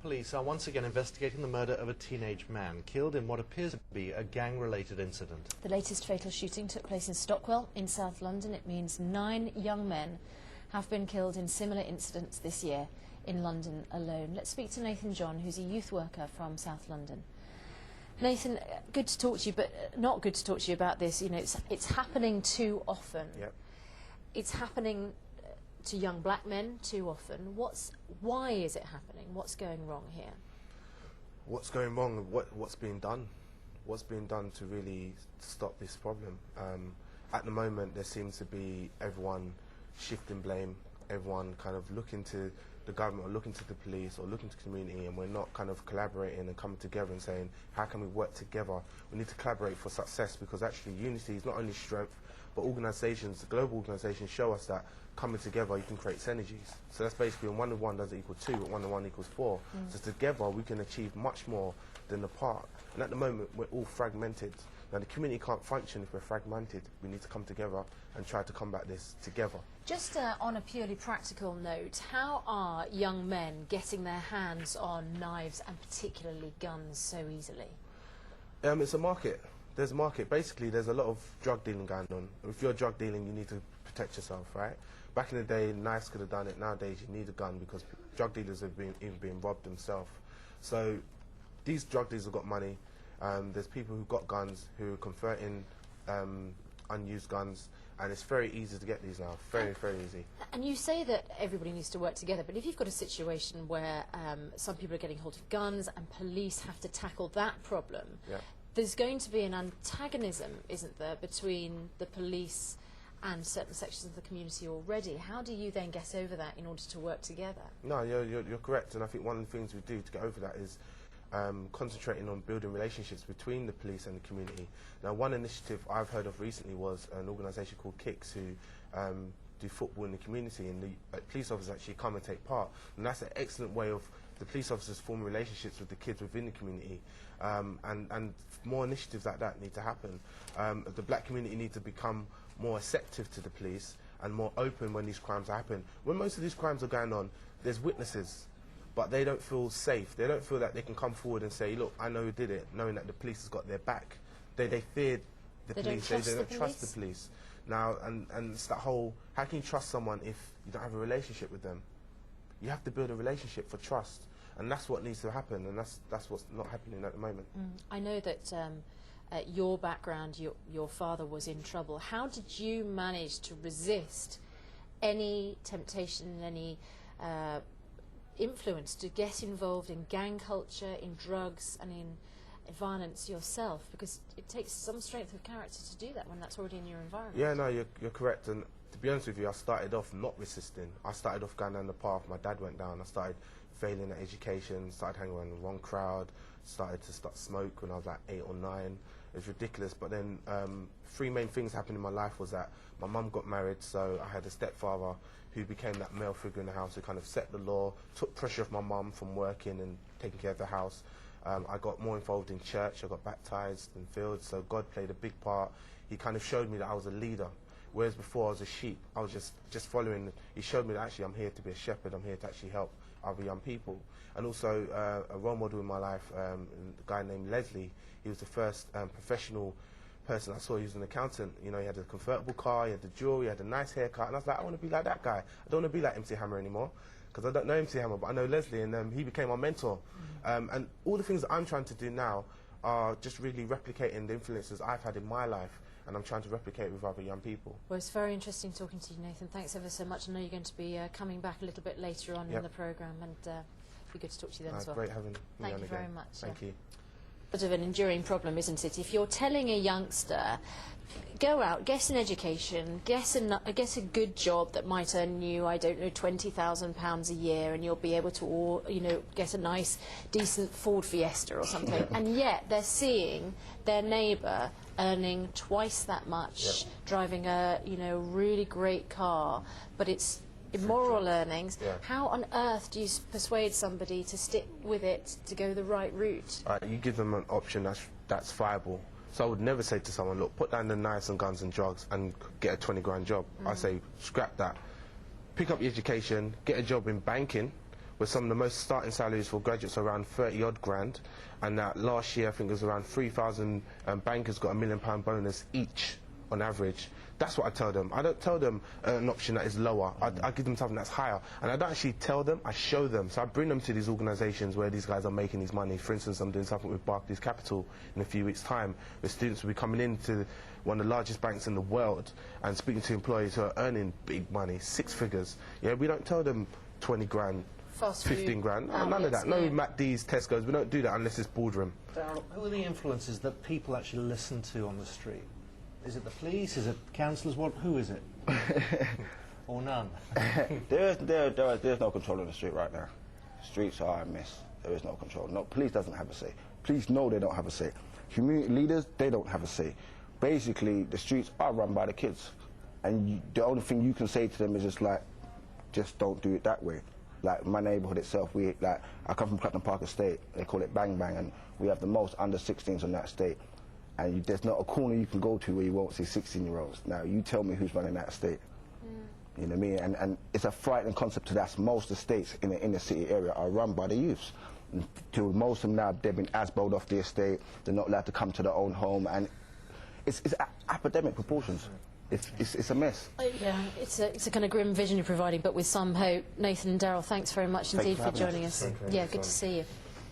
Police are once again investigating the murder of a teenage man killed in what appears to be a gang-related incident. The latest fatal shooting took place in Stockwell in South London. It means 9 young men have been killed in similar incidents this year in London alone. Let's speak to Nathan John, who's a youth worker from South London. Nathan, good to talk to you, but not good to talk to you about this. You know, it's happening too often. Yep. It's happening to young black men too often. Why is it happening? What's going wrong here? What's going wrong? What's being done? What's being done to really stop this problem? At the moment, there seems to be everyone shifting blame, everyone kind of looking to the government or looking to the police or looking to the community, and we're not kind of collaborating and coming together and saying, how can we work together? We need to collaborate for success, because actually unity is not only strength, but organisations, global organisations show us that coming together you can create synergies. So that's basically when 1 and 1 doesn't equal 2, but 1 and 1 equals 4. So together we can achieve much more than apart. And at the moment we're all fragmented. Now the community can't function if we're fragmented. We need to come together and try to combat this together. Just on a purely practical note, how are young men getting their hands on knives and particularly guns so easily? It's a market. There's a market. Basically, there's a lot of drug dealing going on. If you're drug dealing, you need to protect yourself, right? Back in the day, knives could have done it. Nowadays, you need a gun because drug dealers have even been robbed themselves. So these drug dealers have got money. There's people who've got guns who are converting unused guns, and it's very easy to get these now. Very, very easy. And you say that everybody needs to work together, but if you've got a situation where some people are getting hold of guns and police have to tackle that problem, yeah, there's going to be an antagonism, isn't there, between the police and certain sections of the community already. How do you then get over that in order to work together? No, you're correct, and I think one of the things we do to get over that is concentrating on building relationships between the police and the community. Now, one initiative I've heard of recently was an organisation called Kicks, who do football in the community, and the police officers actually come and take part. And that's an excellent way of the police officers forming relationships with the kids within the community. And more initiatives like that need to happen. The black community need to become more receptive to the police and more open when these crimes happen. When most of these crimes are going on, there's witnesses, but they don't feel safe. They don't feel that they can come forward and say, look, I know who did it, knowing that the police has got their back. They fear the police. They don't trust the police. Now, and it's that whole, how can you trust someone if you don't have a relationship with them? You have to build a relationship for trust. And that's what needs to happen, and that's what's not happening at the moment. I know that your background, your father was in trouble. How did you manage to resist any temptation, any influence to get involved in gang culture, in drugs, and in violence yourself? Because it takes some strength of character to do that when that's already in your environment. Yeah, no, you're correct. And to be honest with you, I started off not resisting. I started off going down the path my dad went down. I started failing at education, started hanging around the wrong crowd, started to smoke when I was like 8 or 9. It was ridiculous. But then 3 main things happened in my life was that my mum got married, so I had a stepfather who became that male figure in the house who kind of set the law, took pressure off my mum from working and taking care of the house. I got more involved in church, I got baptised and filled, so God played a big part. He kind of showed me that I was a leader, whereas before I was a sheep. I was just following. He showed me that actually I'm here to be a shepherd, I'm here to actually help other young people. And also a role model in my life, a guy named Leslie. He was the first professional person I saw. He was an accountant. You know, he had a convertible car, he had the jewelry, he had a nice haircut, and I was like, I want to be like that guy. I don't want to be like MC Hammer anymore, because I don't know MC Hammer, but I know Leslie, and he became my mentor. And all the things that I'm trying to do now are just really replicating the influences I've had in my life, and I'm trying to replicate with other young people. Well, it's very interesting talking to you, Nathan. Thanks ever so much. I know you're going to be coming back a little bit later on in the programme, and it'll be good to talk to you then as well. Great having me on again. Thank you very much. Thank you. Sort of an enduring problem, isn't it? If you're telling a youngster, go out, get an education, get a good job that might earn you, I don't know, £20,000 a year, and you'll be able to, you know, get a nice, decent Ford Fiesta or something, and yet they're seeing their neighbour earning twice that much, driving a, you know, really great car, but it's immoral earnings. How on earth do you persuade somebody to stick with it, to go the right route? You give them an option that's viable. So I would never say to someone, look, put down the knives and guns and drugs and get a 20 grand job. I say, scrap that. Pick up your education, get a job in banking where some of the most starting salaries for graduates are around 30 odd grand, and that last year I think it was around 3,000 bankers got £1 million bonus each on average. That's what I tell them. I don't tell them an option that is lower. I give them something that's higher. And I don't actually tell them, I show them. So I bring them to these organisations where these guys are making these money. For instance, I'm doing something with Barclays Capital in a few weeks' time, where students will be coming into one of the largest banks in the world and speaking to employees who are earning big money, 6 figures. Yeah, we don't tell them 20 grand, Fast 15 grand, outlets, none of that. No no. MacD's, Tesco's, we don't do that unless it's boardroom. Darryl, who are the influences that people actually listen to on the street? Is it the police? Is it councillors? Who is it? Or none? There's no control on the street right now. Streets are a mess. There is no control. No, police doesn't have a say. Police know they don't have a say. Community leaders, they don't have a say. Basically, the streets are run by the kids. And the only thing you can say to them is just don't do it that way. Like my neighbourhood itself, I come from Clapton Park Estate. They call it Bang Bang, and we have the most under 16s on that estate. And there's not a corner you can go to where you won't see 16-year-olds. Now, you tell me who's running that estate. You know what I mean? And it's a frightening concept to that. Most estates in the inner city area are run by the youths. To most of them now, they've been ASBO'd off the estate. They're not allowed to come to their own home. And it's epidemic proportions. It's a mess. Yeah, it's a kind of grim vision you're providing, but with some hope. Nathan and Darryl, thanks very much indeed for joining us. Yeah, good to see you.